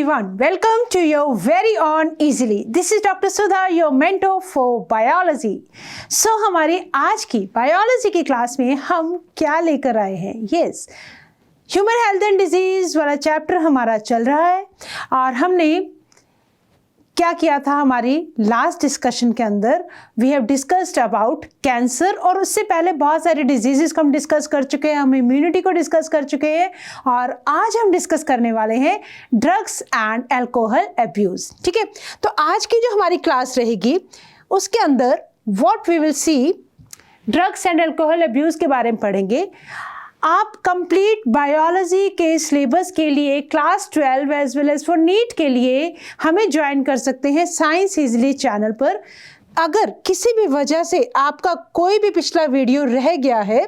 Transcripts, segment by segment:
everyone, welcome to your very own Easily. This is Dr. Sudha, your mentor for biology. So हमारी आज की biology की class में हम क्या लेकर आए हैं? Yes, human health and disease वाला चैप्टर हमारा चल रहा है और हमने क्या किया था हमारी लास्ट डिस्कशन के अंदर. We have discussed about cancer और उससे पहले बहुत सारे डिजीजेस को हम डिस्कस कर चुके हैं, हम इम्यूनिटी को डिस्कस कर चुके हैं और आज हम डिस्कस करने वाले हैं ड्रग्स एंड अल्कोहल अब्यूज. ठीक है, तो आज की जो हमारी क्लास रहेगी उसके अंदर what we will see, drugs and alcohol abuse के बारे में पढ़ेंगे. आप कंप्लीट बायोलॉजी के सिलेबस के लिए class 12 as well as for NEET के लिए हमें ज्वाइन कर सकते हैं साइंस इजली चैनल पर. अगर किसी भी वजह से आपका कोई भी पिछला वीडियो रह गया है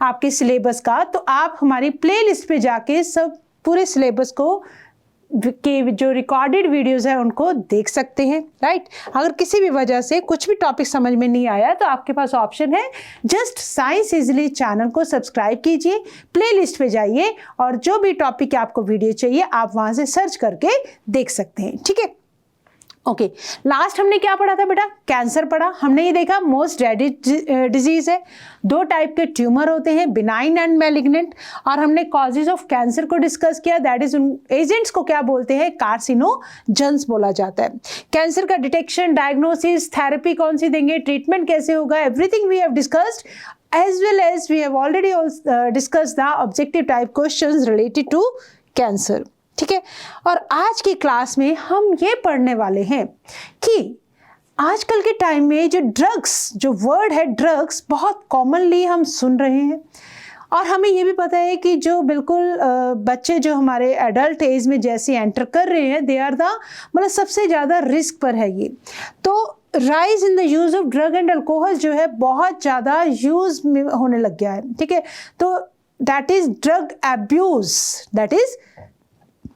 आपके सिलेबस का, तो आप हमारी प्लेलिस्ट पे जाके सब पूरे सिलेबस को के जो रिकॉर्डेड वीडियोस हैं उनको देख सकते हैं. राइट, अगर किसी भी वजह से कुछ भी टॉपिक समझ में नहीं आया तो आपके पास ऑप्शन है, जस्ट साइंस इजली चैनल को सब्सक्राइब कीजिए, प्लेलिस्ट पे जाइए और जो भी टॉपिक आपको वीडियो चाहिए आप वहां से सर्च करके देख सकते हैं. ठीक है, ओके. लास्ट हमने क्या पढ़ा था बेटा? कैंसर पढ़ा. हमने ये देखा मोस्ट डेडली डिजीज है. दो टाइप के ट्यूमर होते हैं, बिनाइन एंड मैलिग्नेंट. और हमने कॉजेज ऑफ कैंसर को डिस्कस किया, दैट इज उन एजेंट्स को क्या बोलते हैं? कार्सिनोजेंस बोला जाता है. कैंसर का डिटेक्शन, डायग्नोसिस, थेरेपी कौन सी देंगे, ट्रीटमेंट कैसे होगा, everything we have discussed as well as we have already discussed the objective type questions related to cancer. ठीक है, और आज की क्लास में हम ये पढ़ने वाले हैं कि आजकल के टाइम में जो ड्रग्स, जो वर्ड है ड्रग्स, बहुत कॉमनली हम सुन रहे हैं और हमें ये भी पता है कि जो बिल्कुल बच्चे जो हमारे एडल्ट एज में जैसे एंटर कर रहे हैं, दे आर द मतलब सबसे ज़्यादा रिस्क पर है ये. तो rise in the use of drug and alcohol जो है बहुत ज़्यादा यूज़ में होने लग गया है. ठीक है, तो that is drug abuse, that is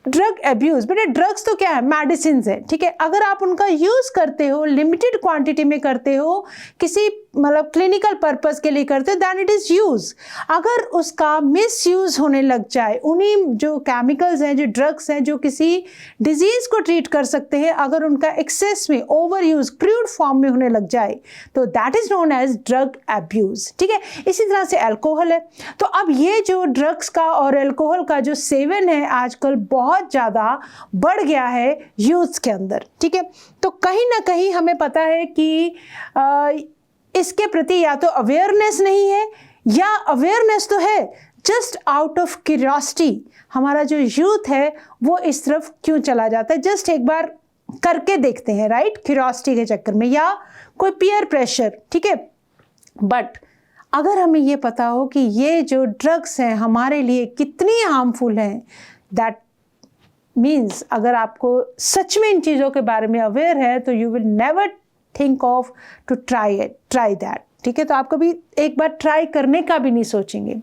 drug abuse. बेटा ड्रग्स तो क्या है? मेडिसिन है. ठीक है, अगर आप उनका यूज करते हो, लिमिटेड क्वांटिटी में करते हो, किसी मतलब क्लिनिकल पर्पस के लिए करते हो, दैन इट इज यूज. अगर उसका मिस यूज होने लग जाए, उन्हीं जो केमिकल्स हैं, जो ड्रग्स हैं, जो किसी डिजीज को ट्रीट कर सकते हैं, अगर उनका एक्सेस में, ओवर यूज, क्रूड फॉर्म में होने लग जाए, तो that is known as drug abuse. ठीक है, इसी तरह से अल्कोहल है. तो अब ये जो ड्रग्स का और अल्कोहल का जो सेवन है आजकल बहुत ज़्यादा बढ़ गया है यूथ के अंदर. ठीक है, तो कहीं ना कहीं हमें पता है कि इसके प्रति या तो अवेयरनेस नहीं है या अवेयरनेस तो है, जस्ट आउट ऑफ क्यूरियोसिटी हमारा जो यूथ है वो इस तरफ क्यों चला जाता है, जस्ट एक बार करके देखते हैं, राइट, क्यूरियोसिटी के चक्कर में या कोई पीयर प्रेशर. ठीक है, बट अगर हमें ये पता हो कि ये जो ड्रग्स हैं हमारे लिए कितनी हार्मफुल हैं, दैट मीन्स अगर आपको सच में इन चीज़ों के बारे में अवेयर है तो you will never think of to try that. ठीक है, तो आप कभी एक बार ट्राई करने का भी नहीं सोचेंगे.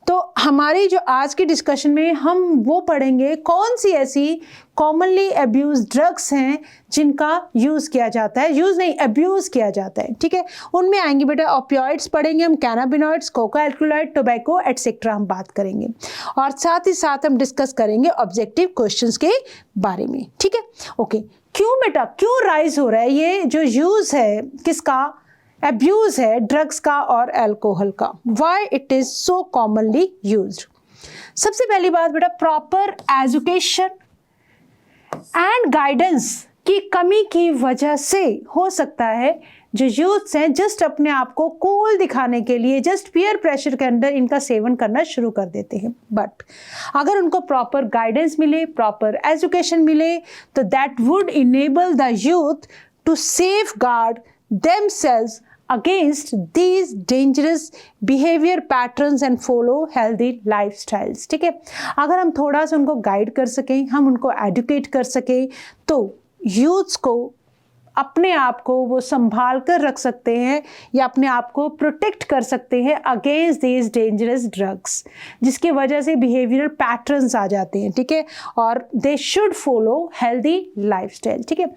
तो हमारी जो आज की डिस्कशन में हम वो पढ़ेंगे कौन सी ऐसी कॉमनली अब्यूज ड्रग्स हैं जिनका यूज़ किया जाता है, यूज़ नहीं अब्यूज़ किया जाता है. ठीक है, उनमें आएंगे बेटा ऑपियोइड्स पढ़ेंगे हम, cannabinoids, Coca alkaloid, tobacco etcetera हम बात करेंगे और साथ ही साथ हम डिस्कस करेंगे ऑब्जेक्टिव क्वेश्चंस के बारे में. ठीक है, ओके. क्यों बेटा, क्यों राइज हो रहा है ये जो यूज़ है, किसका अब्यूज है, ड्रग्स का और अल्कोहल का, why it is so commonly used? सबसे पहली बात बेटा, प्रॉपर एजुकेशन एंड गाइडेंस की कमी की वजह से हो सकता है जो यूथ्स हैं जस्ट अपने आप को कूल दिखाने के लिए, जस्ट पीयर प्रेशर के अंदर इनका सेवन करना शुरू कर देते हैं. बट अगर उनको प्रॉपर गाइडेंस मिले, प्रॉपर एजुकेशन मिले, तो that would enable the youth to safeguard themselves against these dangerous behavior patterns and follow healthy lifestyles. ठीक है, अगर हम थोड़ा सा उनको गाइड कर सकें, हम उनको एडुकेट कर सकें, तो यूथ्स को अपने आप को वो संभाल कर रख सकते हैं या अपने आप को प्रोटेक्ट कर सकते हैं अगेंस्ट दीज डेंजरस ड्रग्स, जिसकी वजह से बिहेवियरल पैटर्न्स आ जाते हैं. ठीक है, और they should follow healthy lifestyle. ठीक है,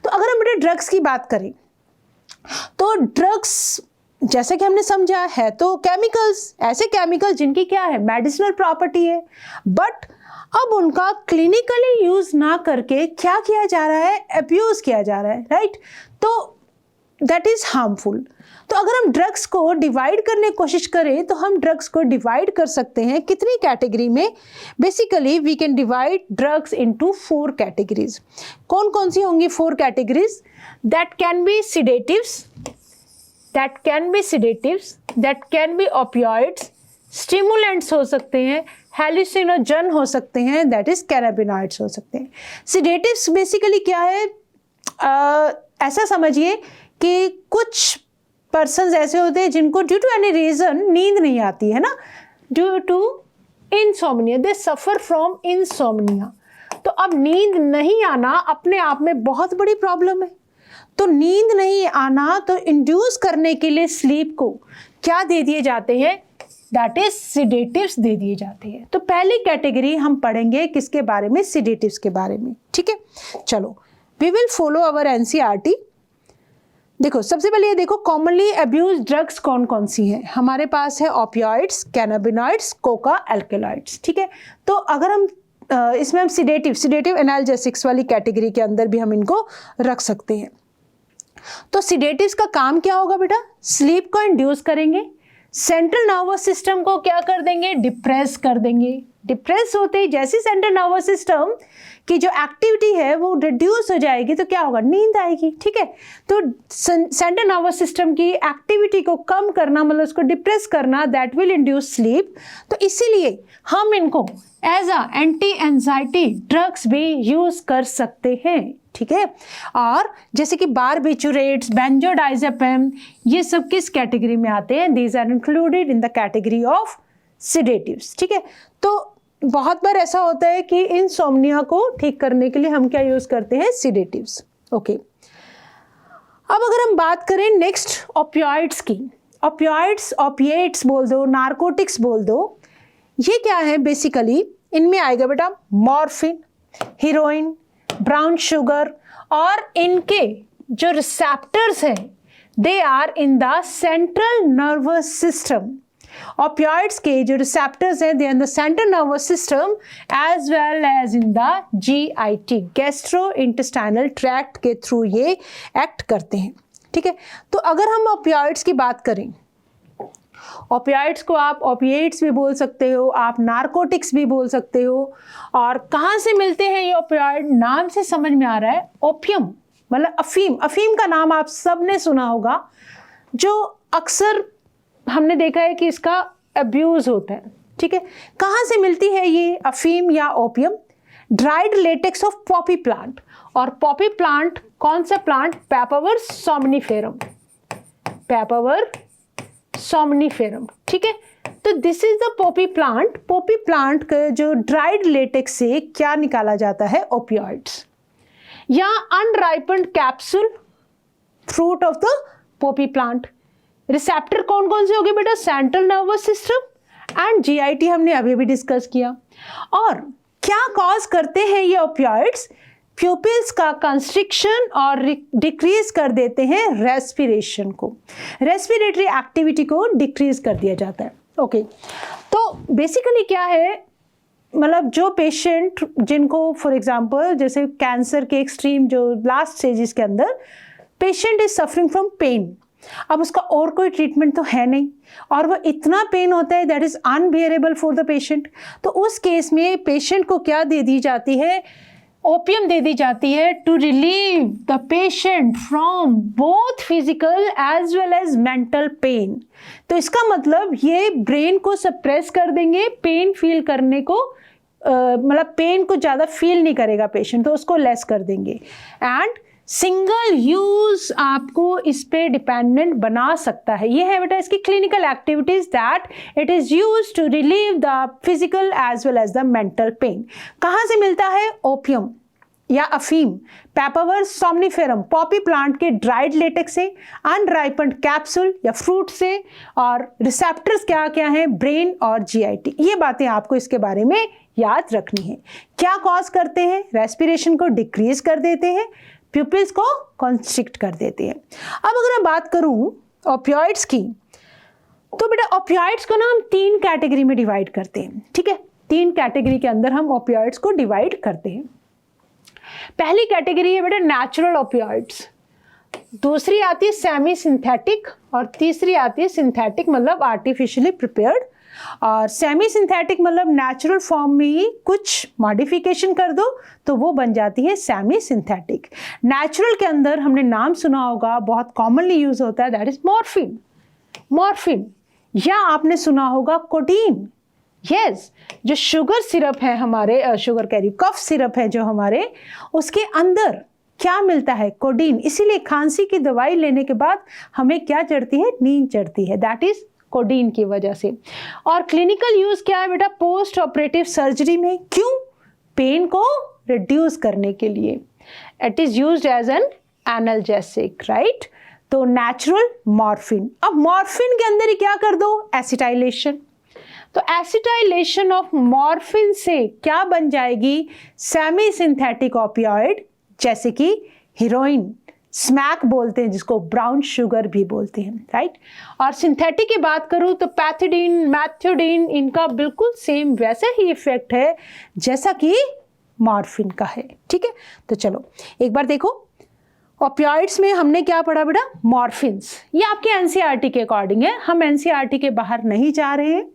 तो अगर हम बेटे ड्रग्स की बात करें तो ड्रग्स जैसे कि हमने समझा है तो केमिकल्स, ऐसे केमिकल्स जिनकी क्या है मेडिसिनल प्रॉपर्टी है, बट अब उनका क्लिनिकली यूज ना करके क्या किया जा रहा है, अब्यूज किया जा रहा है, राइट। तो दैट इज हार्मफुल। तो अगर हम ड्रग्स को डिवाइड करने की कोशिश करें तो हम ड्रग्स को डिवाइड कर सकते हैं कितनी कैटेगरी में। Basically we can divide drugs into 4 categories. कौन कौन सी होंगी 4 categories? That can be sedatives, that can be sedatives, that can be opioids, stimulants हो सकते हैं, हेलुसिनोजन हो सकते हैं, दैट इज कैनाबिनॉइड्स हो सकते हैं। सिडेटिव्स बेसिकली क्या है, ऐसा समझिए कि कुछ पर्सन्स ऐसे होते हैं जिनको ड्यू टू एनी रीजन नींद नहीं आती है ना, due to insomnia, they suffer from insomnia. तो अब नींद नहीं आना अपने आप में बहुत बड़ी प्रॉब्लम है। तो नींद नहीं आना तो इंड्यूस करने के लिए स्लीप को क्या दे दिए जाते हैं, दैट इज सिडेटिव्स दे दिए जाते हैं। तो पहली कैटेगरी हम पढ़ेंगे किसके बारे में, सिडेटिव्स के बारे में, ठीक है। चलो we will follow our NCERT. देखो सबसे पहले ये देखो कॉमनली अब्यूज ड्रग्स कौन कौन सी हैं। हमारे पास है ओपियोइड्स, कैनाबिनॉइड्स, कोका, एल्कलॉइड्स, ठीक है। तो अगर हम इसमें हम सिडेटिव एनाल्जेसिक्स वाली कैटेगरी के अंदर भी हम इनको रख सकते हैं। तो सिडेटिव्स का काम क्या होगा बेटा, स्लीप को इंड्यूस करेंगे, सेंट्रल नर्वस सिस्टम को क्या कर देंगे, डिप्रेस कर देंगे। डिप्रेस होते ही जैसे सेंट्रल नर्वस सिस्टम की जो एक्टिविटी है वो रिड्यूस हो जाएगी तो क्या होगा, नींद आएगी, ठीक है। तो सेंट्रल नर्वस सिस्टम की एक्टिविटी को कम करना मतलब उसको डिप्रेस करना, दैट विल इंड्यूस स्लीप। तो इसीलिए हम इनको as a anti anxiety drugs भी यूज कर सकते हैं, ठीक है। और जैसे कि बारबिटूरेट्स, बेंजोडाइजेपिम, ये सब किस कैटेगरी में आते हैं, these are included in the category of sedatives, ठीक है। तो बहुत बार ऐसा होता है कि इंसोम्निया को ठीक करने के लिए हम क्या यूज करते हैं, सिडेटिव्स, ओके। अब अगर हम बात करें नेक्स्ट ओपियोइड्स की, ओपियोइड्स, ओपिएट्स बोल दो, नार्कोटिक्स बोल दो, ये क्या है बेसिकली, इनमें आएगा बेटा मॉर्फिन, हीरोइन, ब्राउन शुगर, और इनके जो रिसेप्टर्स हैं they are in the central nervous system. Opioids के जो रिसेप्टर्स हैं they are in the central nervous system as well as in the GIT, gastrointestinal tract के थ्रू ये act करते हैं, ठीक है। तो अगर हम ओपियोइड्स की बात करें, ओपियोइड्स को आप ओपिएट्स भी बोल सकते हो, आप नार्कोटिक्स भी बोल सकते हो। और कहाँ से मिलते हैं ये ओपियोइड, नाम से समझ में आ रहा है, ओपियम मतलब अफीम। अफीम का नाम आप सबने सुना होगा, जो अक्सर हमने देखा है कि इसका अब्यूज होता है, ठीक है। कहाँ से मिलती है ये अफीम या opium, dried latex of Poppy plant. और पॉपी प्लांट कौन सा प्लांट, पैपावर सोमनिफेरम, पैपावर सोमनिफेरम, ठीक है। तो this is the poppy plant. Poppy plant का जो ड्राइड लेटेक्स से क्या निकाला जाता है, ओपियोइड्स, या unripened capsule, fruit of the poppy plant. Receptor कौन कौन से हो गए बेटा, central nervous system and GIT, हमने अभी भी डिस्कस किया। और क्या कॉज करते हैं ये ओपियोइड्स, प्यूपिल्स का कंस्ट्रिक्शन और डिक्रीज कर देते हैं रेस्पिरेशन को, रेस्पिरेटरी एक्टिविटी को डिक्रीज कर दिया जाता है, ओके। तो बेसिकली क्या है, मतलब जो पेशेंट जिनको फॉर एग्जांपल जैसे कैंसर के एक्सट्रीम जो लास्ट स्टेजेस के अंदर patient is suffering from pain, अब उसका और कोई ट्रीटमेंट तो है नहीं और वो इतना पेन होता है that is unbearable for the patient. तो उस केस में पेशेंट को क्या दे दी जाती है, ओपियम दे दी जाती है to relieve the patient from both physical as well as mental pain. तो इसका मतलब ये ब्रेन को सप्रेस कर देंगे, पेन फील करने को मतलब पेन को ज़्यादा फील नहीं करेगा पेशेंट, तो उसको लेस कर देंगे। एंड सिंगल यूज आपको इस पे डिपेंडेंट बना सकता है। ये है बेटा इसकी clinical activities, that it is used to relieve the physical as well as the mental pain. कहाँ से मिलता है, ओपियम या अफीम, पैपावर सोमनिफेरम, पॉपी प्लांट के ड्राइड लेटेक्स से, अनराइपेंड कैप्सूल या फ्रूट से, और रिसेप्टर्स क्या क्या हैं, ब्रेन और जीआईटी। ये बातें आपको इसके बारे में याद रखनी है। क्या कॉज करते हैं, रेस्पिरेशन को डिक्रीज कर देते हैं, प्यूपिल्स को कॉन्स्ट्रिक्ट कर देते हैं। अब अगर मैं बात करूं ओपियोइड्स की, तो बेटा ओपियोइड्स को ना हम 3 कैटेगरी में डिवाइड करते हैं, ठीक है। 3 कैटेगरी के अंदर हम ओपियोइड्स को डिवाइड करते हैं। पहली कैटेगरी है बेटा नेचुरल ओपियोइड्स, दूसरी आती है सेमी सिंथेटिक, और तीसरी आती है सिंथेटिक मतलब आर्टिफिशियली प्रिपेयर्ड। और सेमी सिंथेटिक मतलब नेचुरल फॉर्म में ही कुछ मॉडिफिकेशन कर दो तो वो बन जाती है सेमी सिंथेटिक। नेचुरल के अंदर हमने नाम सुना होगा, बहुत कॉमनली यूज होता है, दैट इज मॉर्फिन। मॉर्फिन या आपने सुना होगा कोडीन। यस, जो शुगर सिरप है हमारे, शुगर कैरी कफ सिरप है जो हमारे, उसके अंदर क्या मिलता है? कोडीन। इसीलिए खांसी की दवाई लेने के बाद हमें क्या चढ़ती है? नींद चढ़ती है, दैट इज कोडीन की वजह से। और क्लिनिकल यूज क्या है बेटा? पोस्ट ऑपरेटिव सर्जरी में। क्यों? पेन को रिड्यूस करने के लिए। It is used as an analgesic, right? तो नेचुरल मॉर्फिन। अब मॉर्फिन के अंदर ही क्या कर दो? एसिटाइलेशन। तो एसिटाइलेशन ऑफ मॉर्फिन से क्या बन जाएगी? सेमी सिंथेटिक ओपियोइड, जैसे कि हीरोइन, स्मैक बोलते हैं जिसको, ब्राउन शुगर भी बोलते हैं, राइट? और सिंथेटिक की बात करूं तो पैथिडीन, मैथियोडीन, इनका बिल्कुल सेम वैसा ही इफेक्ट है जैसा कि मॉर्फिन का है, ठीक है? तो चलो एक बार देखो, ओपियोइड्स में हमने क्या पढ़ा बेटा? मॉर्फिन्स। ये आपके एनसीईआरटी के अकॉर्डिंग है, हम एनसीईआरटी के बाहर नहीं जा रहे हैं।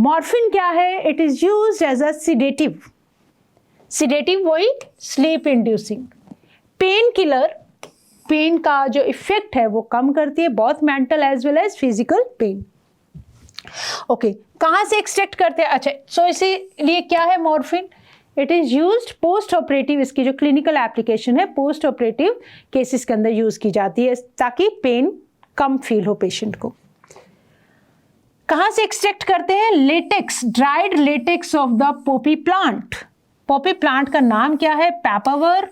मॉर्फिन क्या है? It is used as a sedative. Sedative वही sleep inducing. Pain killer, pain का जो इफेक्ट है वो कम करती है, बहुत mental as well as physical pain. Okay, कहाँ से एक्सट्रैक्ट करते हैं? अच्छा, सो इसीलिए क्या है morphine? It is used post operative, इसकी जो क्लिनिकल एप्लीकेशन है पोस्ट ऑपरेटिव केसेस के अंदर यूज की जाती है ताकि पेन कम फील हो पेशेंट को। कहाँ से एक्सट्रैक्ट करते हैं? Latex, dried latex of the Poppy plant. Poppy plant का नाम क्या है? Papaver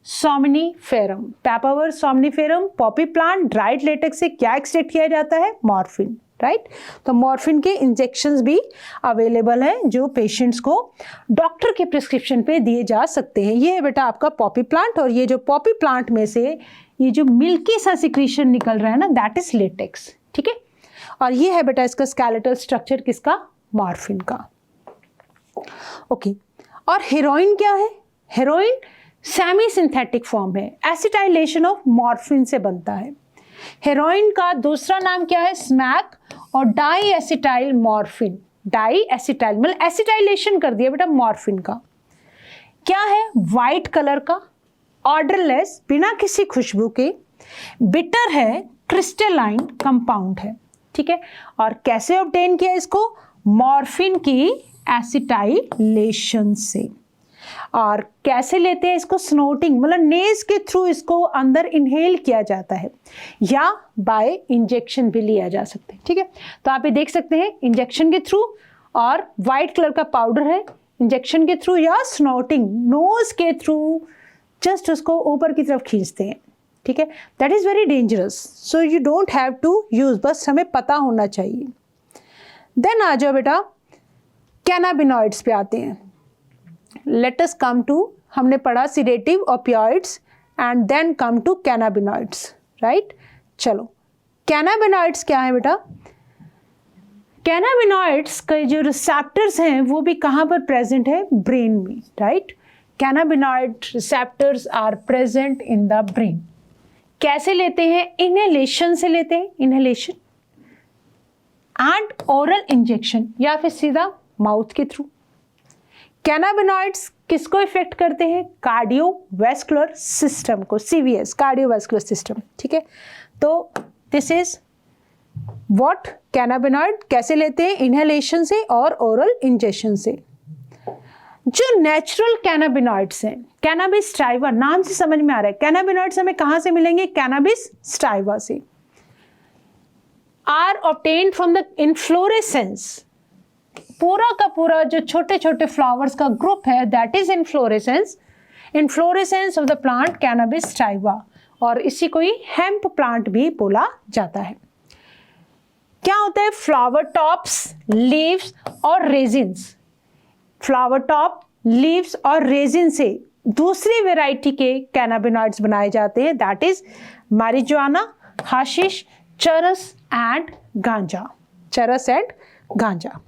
सोमनिफेरम। Papaver somniferum, poppy plant, dried latex से क्या एक्सट्रैक्ट किया जाता है? Morphine, right? तो मॉर्फिन के इंजेक्शंस भी अवेलेबल हैं जो पेशेंट्स को डॉक्टर के प्रिस्क्रिप्शन पे दिए जा सकते हैं। ये है बेटा आपका पॉपी प्लांट, और ये जो पॉपी प्लांट में से ये जो मिल्की सा सिक्रीशन निकल रहा है ना, दैट इज लेटेक्स, ठीक है? और ये है बेटा इसका स्केलेटल स्ट्रक्चर किसका? मॉर्फिन का। ओके, और हेरोइन क्या है? हेरोइन सेमी सिंथेटिक फॉर्म है, एसिटाइलेशन ऑफ मॉर्फिन से बनता है। हेरोइन का दूसरा नाम क्या है? स्मैक और diacetyl morphine. Diacetyl मतलब एसिटाइलेशन कर दिया बेटा मॉर्फिन का। क्या है? वाइट कलर का, ऑर्डरलेस, बिना किसी खुशबू के, बिटर है, क्रिस्टलाइन कंपाउंड है, ठीक है? और कैसे ऑब्टेन किया इसको? मॉर्फिन की एसिटाइलेशन से। और कैसे लेते हैं इसको? स्नोटिंग मतलब नेज के थ्रू इसको अंदर इनहेल किया जाता है, या बाय इंजेक्शन भी लिया जा सकता है, ठीक है? तो आप ये देख सकते हैं इंजेक्शन के थ्रू, और वाइट कलर का पाउडर है, इंजेक्शन के थ्रू या स्नोटिंग, नोज के थ्रू जस्ट उसको ऊपर की तरफ खींचते हैं, ठीक है? That is very dangerous, so you don't have to use, बस हमें पता होना चाहिए। देन आ जाओ बेटा कैनाबिनॉइड्स पे आते हैं। लेट अस कम टू, हमने पढ़ा sedative, opioids and then come to cannabinoids, right? चलो, कैनाबिनॉइड्स क्या है बेटा? कैनाबिनॉइड्स के जो रिसेप्टर्स हैं वो भी कहाँ पर प्रेजेंट है? ब्रेन में, right? Cannabinoid receptors are present in the brain. कैसे लेते हैं? इनहेलेशन से लेते हैं, इनहेलेशन एंड ओरल इंजेक्शन, या फिर सीधा माउथ के थ्रू। कैनाबिनॉइड्स किसको इफेक्ट करते हैं? कार्डियोवैस्कुलर सिस्टम को, सीवीएस, कार्डियोवैस्कुलर सिस्टम, ठीक है? तो दिस इज व्हाट कैनाबिनॉइड। कैसे लेते हैं? इनहेलेशन से और ओरल इंजेक्शन से। जो नेचुरल कैनाबिनॉइड्स हैं, कैनाबिस स्टाइवा, नाम से समझ में आ रहा है, कैनाबिनॉइड्स हमें कहां से मिलेंगे? कैनाबिस स्टाइवा से। Are obtained from the inflorescence, पूरा का पूरा जो छोटे छोटे फ्लावर्स का ग्रुप है that is inflorescence, inflorescence of the plant cannabis sativa, और इसी को ही हेम्प प्लांट भी बोला जाता है। क्या होता है? फ्लावर टॉप्स, लीव्स और रेजिन्स। फ्लावर टॉप, लीव्स और रेजिन से दूसरी वेराइटी के कैनाबिनॉइड्स बनाए जाते हैं, दैट इज मैरिजुआना, हाशिश, चरस एंड गांजा, चरस एंड गांजा,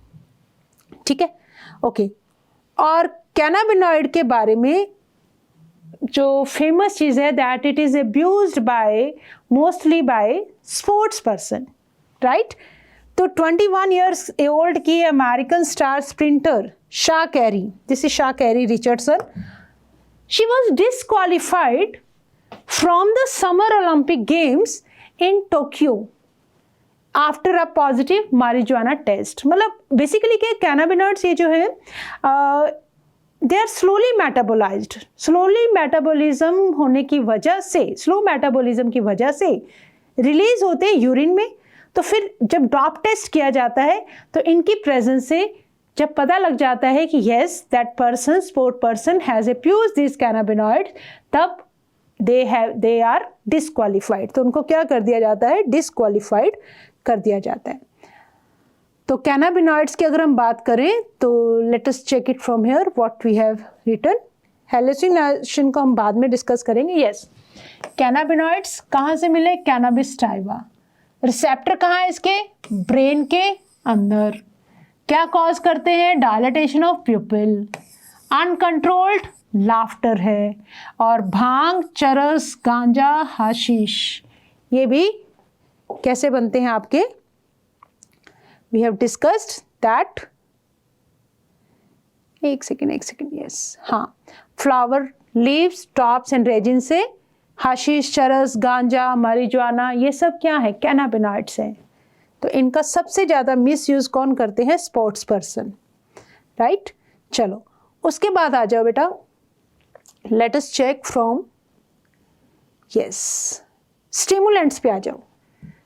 ठीक है? ओके और कैनाबिनॉइड के बारे में जो फेमस चीज़ है that it is abused by mostly by sports person, right. तो 21 ईयर्स ओल्ड की American star sprinter Sha'Carri, this is Sha'Carri Richardson, she was disqualified from the summer Olympic games in Tokyo after a positive marijuana test. मतलब basically क्या cannabinoids ये जो है they are slowly metabolised, slowly metabolism होने की वजह से, slow metabolism की वजह से रिलीज होते हैं यूरिन में। तो फिर जब डॉप टेस्ट किया जाता है तो इनकी प्रेजेंस से जब पता लग जाता है कि yes that person, sport person has abuse this cannabinoid, तब दे आर डिस्क्वालिफाइड। तो उनको क्या कर दिया जाता है, डिस्क्वालिफाइड कर दिया जाता है। तो कैनाबिनॉइड्स की अगर हम बात करें तो let us check it from here what we have written. Hallucination को हम बाद में डिस्कस करेंगे। यस, कैनाबिनॉइड्स कहाँ से मिले, कैनाबिस टाइवा। रिसेप्टर कहाँ है इसके, ब्रेन के अंदर। क्या कॉज करते हैं, डायलेटेशन ऑफ प्यूपिल, अनकंट्रोल्ड लाफ्टर है, और भांग, चरस, गांजा, हाशीश ये भी कैसे बनते हैं आपके, वी हैव डिस्कस्ड दैट। एक सेकेंड, यस, हाँ, flower, leaves, tops and resin से हाशीश, चरस, गांजा, मारिजुआना ये सब क्या है, कैनाबिनॉइड्स हैं। तो इनका सबसे ज़्यादा मिस यूज़ कौन करते हैं, स्पोर्ट्स पर्सन, राइट। चलो उसके बाद आ जाओ बेटा, let us check from, yes, stimulants पे आ जाओ।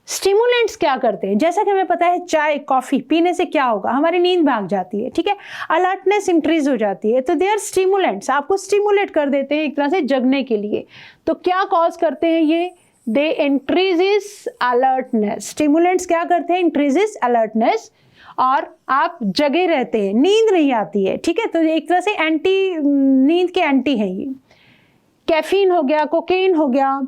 स्टिमुलेंट्स क्या करते हैं, जैसा कि हमें पता है चाय कॉफ़ी पीने से क्या होगा, हमारी नींद भाग जाती है, ठीक है, अलर्टनेस इंक्रीज हो जाती है। तो दे आर स्टिमुलेंट्स, आपको स्टिमुलेट कर देते हैं एक तरह से जगने के लिए। तो क्या कॉज करते हैं ये, दे इंक्रीजेस अलर्टनेस। स्टिमुलेंट्स क्या करते हैं, इंक्रीजेस अलर्टनेस, और आप जगे रहते हैं, नींद नहीं आती है, ठीक है। तो एक तरह से एंटी, नींद के एंटी है ये। कैफीन हो गया, कोकेन हो गया,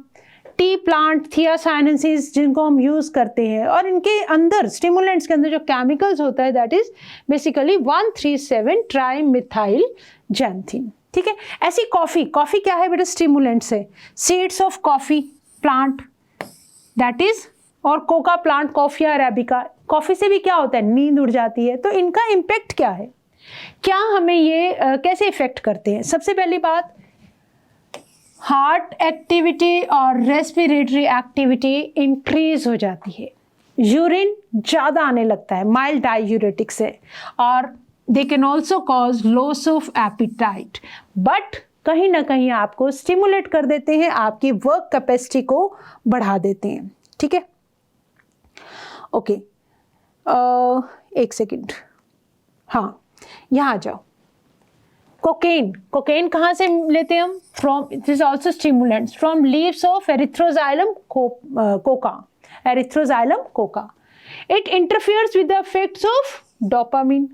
टी प्लांट, थियासाइनेंसिस जिनको हम यूज़ करते हैं, और इनके अंदर स्टिमुलेंट्स के अंदर जो केमिकल्स होता है दैट इज बेसिकली 137 ट्राइमिथाइल जैंथिन, ठीक है। ऐसी कॉफ़ी, कॉफ़ी क्या है बेटा, स्टिमुलेंट्स है, seeds of coffee plant that is, और coca plant, coffea arabica, coffee से भी क्या होता है, नींद उड़ जाती है। तो इनका इम्पैक्ट क्या है, क्या हमें ये कैसे इफेक्ट करते हैं। सबसे पहली बात, हार्ट एक्टिविटी और रेस्पिरेटरी एक्टिविटी इंक्रीज हो जाती है, यूरिन ज़्यादा आने लगता है, माइल्ड डाययूरेटिक से, और they can also cause loss of appetite, but कहीं ना कहीं आपको स्टिमुलेट कर देते हैं, आपकी वर्क कैपेसिटी को बढ़ा देते हैं, ठीक है। ओके, एक सेकेंड, हाँ यहाँ आ जाओ। कोकेन, कोकेन कहाँ से लेते हैं हम, from, this is also stimulants, from leaves of Erythroxylum Coca, Erythroxylum Coca. It interferes with the effects of dopamine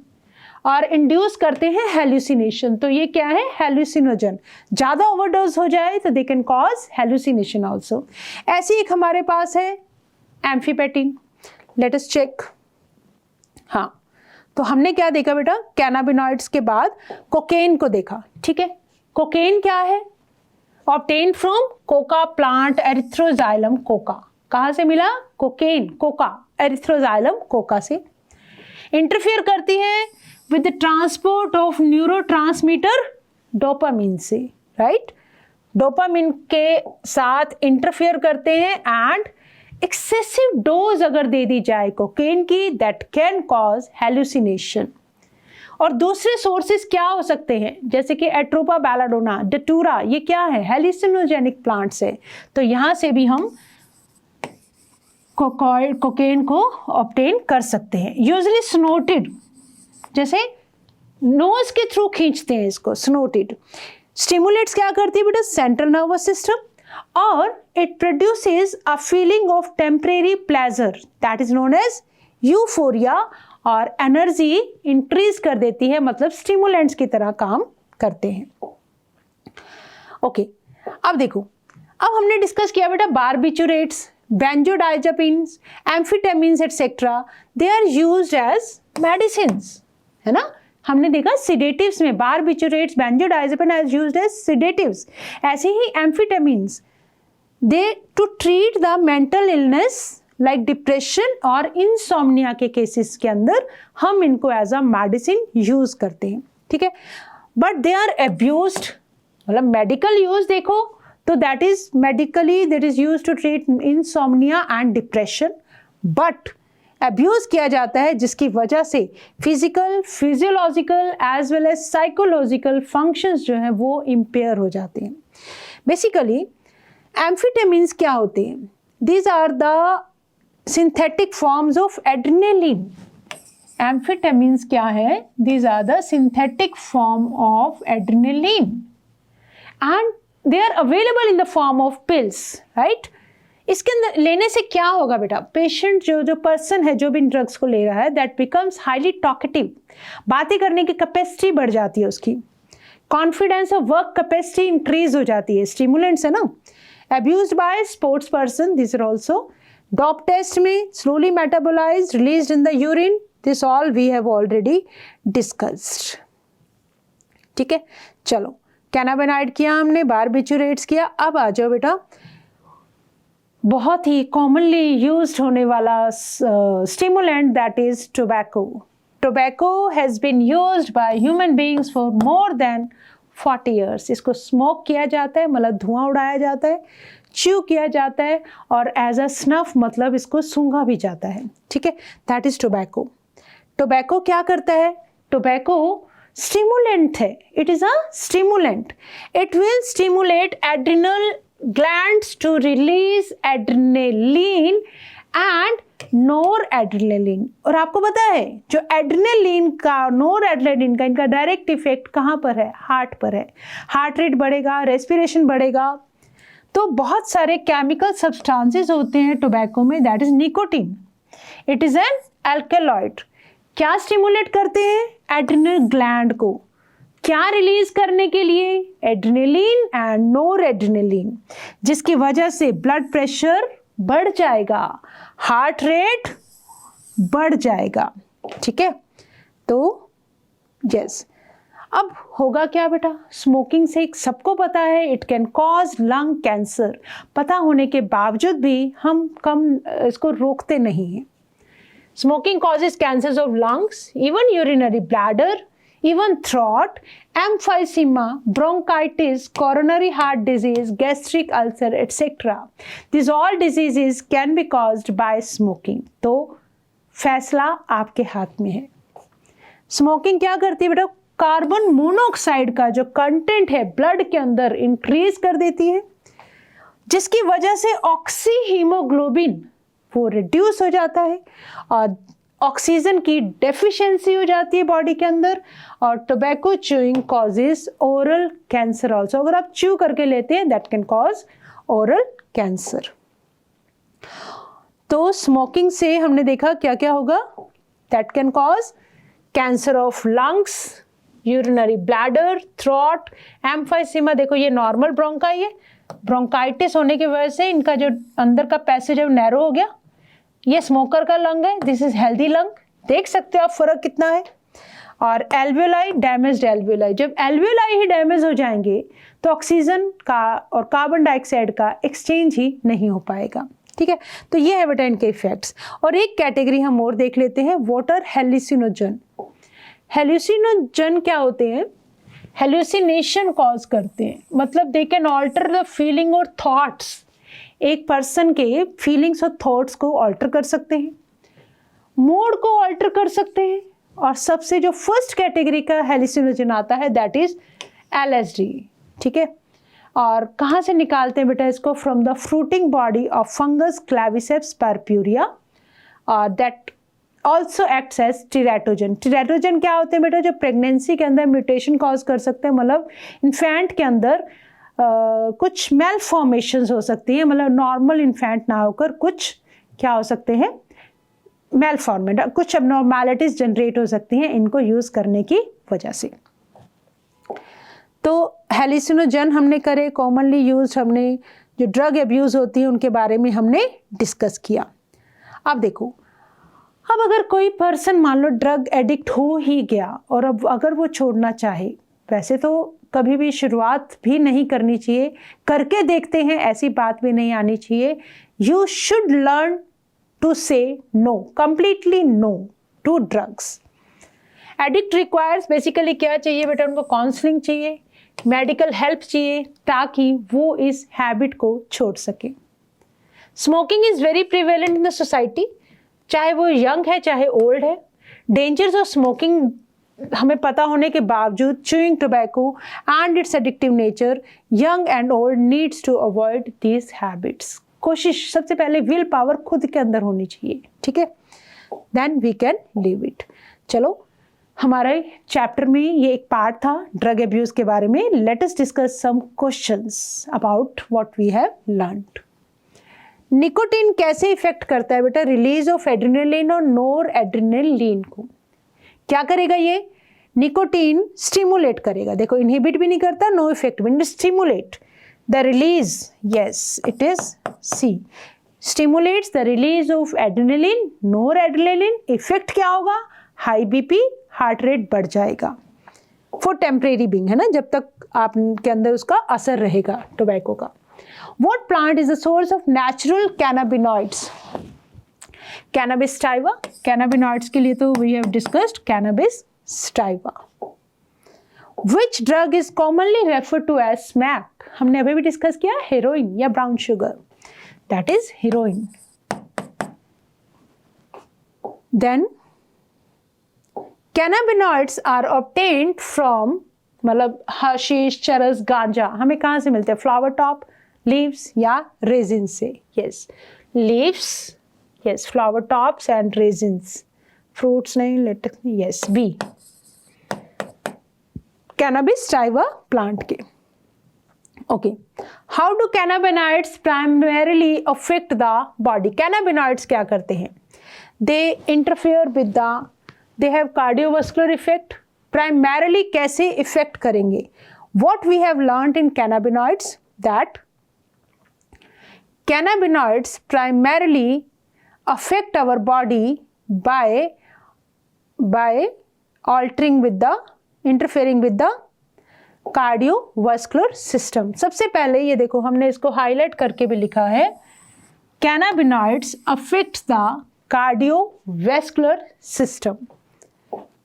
और इंड्यूस करते हैं हेल्यूसिनेशन। तो ये क्या है, हेल्यूसिनोजन, ज़्यादा ओवरडोज हो जाए तो they can cause hallucination also. ऐसी एक हमारे पास है एम्फीपेटिन, लेट अस चेक। हाँ, तो हमने क्या देखा बेटा, कैनाबिनॉइड्स के बाद कोकेन को देखा, ठीक है। कोकेन क्या है, obtain from Coca plant, Erythroxylum Coca. कहाँ से मिला, कोकेन, कोका, एरिथ्रोजाइलम कोका से। इंटरफियर करती है with the transport of neurotransmitter dopamine से, राइट। डोपामिन के साथ इंटरफियर करते हैं, एंड एक्सेसिव डोज अगर दे दी जाए कोकेन की, दैट कैन कॉज हेल्यूसिनेशन। और दूसरे सोर्सेज क्या हो सकते हैं, जैसे कि एट्रोपा बैलाडोना, डेटूरा, ये क्या है, हेल्यूसिनोजेनिक प्लांट्स है। तो यहाँ से भी हम कोकेन को ऑब्टेन कर सकते हैं। यूजुअली स्नोटेड, जैसे नोज के थ्रू खींचते हैं इसको, स्नोटेड। स्टिमुलेट्स क्या करती है बेटा, सेंट्रल नर्वस सिस्टम, और it produces a feeling of temporary pleasure that is known as euphoria, और एनर्जी इंक्रीज कर देती है, मतलब स्टिमुलेंट्स की तरह काम करते हैं। ओके, अब देखो, अब हमने डिस्कस किया बेटा barbiturates, benzodiazepines, amphetamines etcetera, they are used as medicines, है ना, हमने देखा सिडेटिव्स में barbiturates, benzodiazepine are used as sedatives. ऐसे ही amphetamines they to treat the mental illness like depression और इंसोम्निया के केसेस के अंदर हम इनको एज अ मेडिसिन यूज करते हैं, ठीक है। बट दे आर अब्यूज्ड, मतलब मेडिकल यूज देखो तो that is medically that is use to treat insomnia and depression, but abuse किया जाता है जिसकी वजह से physical, physiological as well as psychological functions जो हैं वो इम्पेयर हो जाते हैं। बेसिकली एम्फेटामिन्स क्या होते हैं? These are the synthetic forms of adrenaline. Amphetamines क्या है? These are the synthetic form of adrenaline and they are available in the form of pills, right. इसके अंदर लेने से क्या होगा बेटा? पेशेंट जो पर्सन है जो भी इन ड्रग्स को ले रहा है, दैट बिकम्स हाईली टॉकेटिव, बातें करने की कैपेसिटी बढ़ जाती है उसकी, कॉन्फिडेंस और वर्क कैपेसिटी इंक्रीज हो जाती है, स्टिमुलेंट्स है ना। Abused by sports person, this are also dope test में slowly metabolized, released in the urine, this all we have already discussed, ठीक है। चलो कैनाबिनाइड किया हमने, बारबिचुरेट्स किया, अब आ जाओ बेटा बहुत ही कॉमनली यूज्ड होने वाला stimulant, that is tobacco. Tobacco has been used by human beings for more than 40 years. इसको स्मोक किया जाता है, मतलब धुआं उड़ाया जाता है, च्यू किया जाता है, और एज अ स्नफ मतलब इसको सूंघा भी जाता है, ठीक है। That is tobacco. टोबैको क्या करता है? टोबैको स्टिमुलेंट है, it is a stimulant, it will stimulate adrenal glands to release adrenaline and noradrenaline। और आपको पता है जो एड्रेनलिन का, नोरएड्रेनालिन का, इनका डायरेक्ट इफेक्ट कहाँ पर है? हार्ट पर है। हार्ट रेट बढ़ेगा, रेस्पिरेशन बढ़ेगा। तो बहुत सारे केमिकल सब्सटेंसेस होते हैं टोबैको में, that is nicotine, it is an alkaloid. क्या स्टिमुलेट करते हैं? एड्रिनल ग्लैंड को। क्या रिलीज करने के लिए? एड्रेनलिन एंड नोरएड्रेनालिन, जिसकी वजह से ब्लड प्रेशर बढ़ जाएगा, हार्ट रेट बढ़ जाएगा, ठीक है। तो यस, अब होगा क्या बेटा? स्मोकिंग से सबको पता है it can cause lung cancer, पता होने के बावजूद भी हम कम इसको रोकते नहीं हैं। Smoking causes cancers of lungs, even urinary bladder, even throat, emphysema, bronchitis, coronary heart disease, gastric ulcer, etc. These all diseases can be caused by smoking. तो फैसला आपके हाथ में है। स्मोकिंग क्या करती है बेटा? कार्बन मोनोऑक्साइड का जो कंटेंट है ब्लड के अंदर इंक्रीज कर देती है, जिसकी वजह से ऑक्सी हीमोग्लोबिन वो रिड्यूस हो जाता है और ऑक्सीजन की डेफिशिएंसी हो जाती है बॉडी के अंदर। और tobacco chewing causes oral cancer also. अगर आप च्यू करके लेते हैं that can cause oral cancer. तो स्मोकिंग से हमने देखा क्या क्या होगा? That can cause cancer of lungs, urinary bladder, throat, emphysema. देखो ये नॉर्मल ब्रोंकाई है, ब्रोंकाइटिस होने की वजह से इनका जो अंदर का पैसेज है नैरो हो गया। ये स्मोकर का लंग है, दिस इज हेल्दी लंग। देख सकते हो आप फर्क कितना है। और एल्वियोलाई, डैमेज्ड एल्वियोलाई, जब एल्वियोलाई ही डैमेज हो जाएंगे तो ऑक्सीजन का और कार्बन डाइऑक्साइड का एक्सचेंज ही नहीं हो पाएगा, ठीक है। तो ये है बेटा इनके इफेक्ट्स। और एक कैटेगरी हम और देख लेते हैं, वाटर हेल्यूसिनोजन। हेल्यूसिनोजन क्या होते हैं? हेल्यूसिनेशन कॉज करते हैं, मतलब they can alter the feeling और थॉट्स। एक पर्सन के फीलिंग्स और थॉट्स को ऑल्टर कर सकते हैं, मूड को ऑल्टर कर सकते हैं। और सबसे जो फर्स्ट कैटेगरी का हेल्यूसिनोजन आता है दैट इज LSD, ठीक है। और कहाँ से निकालते हैं बेटा इसको? From the fruiting body of fungus claviceps purpurea, और that also acts as teratogen. Teratogen क्या होते हैं बेटा? जो प्रेगनेंसी के अंदर म्यूटेशन कॉज कर सकते हैं, मतलब इन्फेंट के अंदर कुछ मेल फॉर्मेशंस हो सकती हैं, मतलब नॉर्मल इन्फेंट ना होकर कुछ क्या हो सकते हैं? मेल फॉर्मेट, कुछ अबनॉर्मैलिटीज जनरेट हो सकती हैं इनको यूज करने की वजह से। तो हेल्यूसिनोजन हमने करे, कॉमनली यूज हमने जो ड्रग अब्यूज होती है उनके बारे में हमने डिस्कस किया। अब देखो अब अगर कोई पर्सन मान लो ड्रग एडिक्ट हो ही गया और अब अगर वो छोड़ना चाहे, वैसे तो कभी भी शुरुआत भी नहीं करनी चाहिए, करके देखते हैं ऐसी बात भी नहीं आनी चाहिए। You should learn to say no, completely no to drugs. Addict requires basically क्या चाहिए बेटा, उनको काउंसलिंग चाहिए, मेडिकल हेल्प चाहिए ताकि वो इस हैबिट को छोड़ सके। Smoking is very prevalent in the society, चाहे वो यंग है चाहे ओल्ड है। डेंजर्स ऑफ स्मोकिंग हमें पता होने के बावजूद, chewing tobacco and its addictive nature, young and old needs to avoid these habits. कोशिश सबसे पहले विल पावर खुद के अंदर होनी चाहिए, ठीक है, then we can leave it. चलो, हमारे चैप्टर में ये एक पार्ट था ड्रग अब्यूज के बारे में। Let us discuss some questions about what we have learned. Nicotine कैसे इफेक्ट करता है बेटा रिलीज ऑफ एड्रेनलिन और नोर एड्रेनलिन को? क्या करेगा ये? निकोटीन स्टिमुलेट करेगा। देखो, इनहिबिट भी नहीं करता, नो इफेक्ट भी, stimulate the release, yes it is C, stimulates the release of adrenaline, noradrenaline. Effect क्या होगा? हाई बीपी, हार्ट रेट बढ़ जाएगा फॉर टेम्परेरी बीइंग, है ना, जब तक आपके अंदर उसका असर रहेगा टोबैको का। What plant is the source of natural cannabinoids? Cannabis sativa. Cannabinoids के लिए तो we have discussed cannabis sativa. Which drug is commonly referred to as smack? हमने अभी भी डिस्कस किया, हेरोइन या brown sugar, that is heroin. Then cannabinoids are obtained from, मतलब हशीश, चरस, गांजा हमें कहाँ से मिलते हैं? फ्लावर टॉप, लीव्स या रेजिन से। Yes, leaves, yes, flower tops and resins, fruits नहीं, लेटेक्स नहीं, yes, B, cannabis sativa plant के। Okay, how do cannabinoids primarily affect the body? Cannabinoids क्या करते हैं? They interfere with the, they have cardiovascular effect. Primarily कैसे effect करेंगे? What we have learned in cannabinoids, that cannabinoids primarily affect our body by altering with the, interfering with the cardiovascular system. सबसे पहले ये देखो, हमने इसको highlight करके भी लिखा है, cannabinoids affect the cardiovascular system.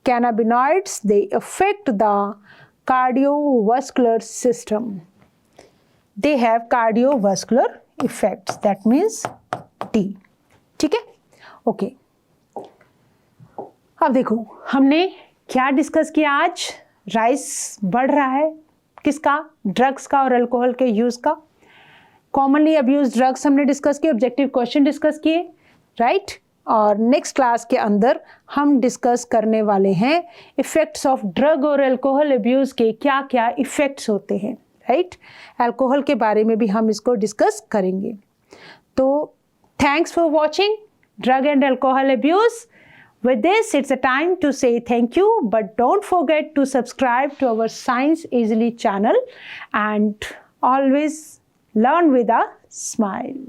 Cannabinoids, they affect the cardiovascular system. They have cardiovascular effects, that means D. ठीक है, ओके। अब देखो हमने क्या डिस्कस किया आज? राइस बढ़ रहा है किसका? ड्रग्स का और अल्कोहल के यूज का। कॉमनली अब्यूज ड्रग्स हमने डिस्कस किए, ऑब्जेक्टिव क्वेश्चन डिस्कस किए, राइट। और नेक्स्ट क्लास के अंदर हम डिस्कस करने वाले हैं इफेक्ट्स ऑफ ड्रग और अल्कोहल अब्यूज के क्या क्या इफेक्ट्स होते हैं, राइट। अल्कोहल के बारे में भी हम इसको डिस्कस करेंगे। तो thanks for watching drug and alcohol abuse. With this, it's a time to say thank you, but don't forget to subscribe to our Science Easily channel and always learn with a smile.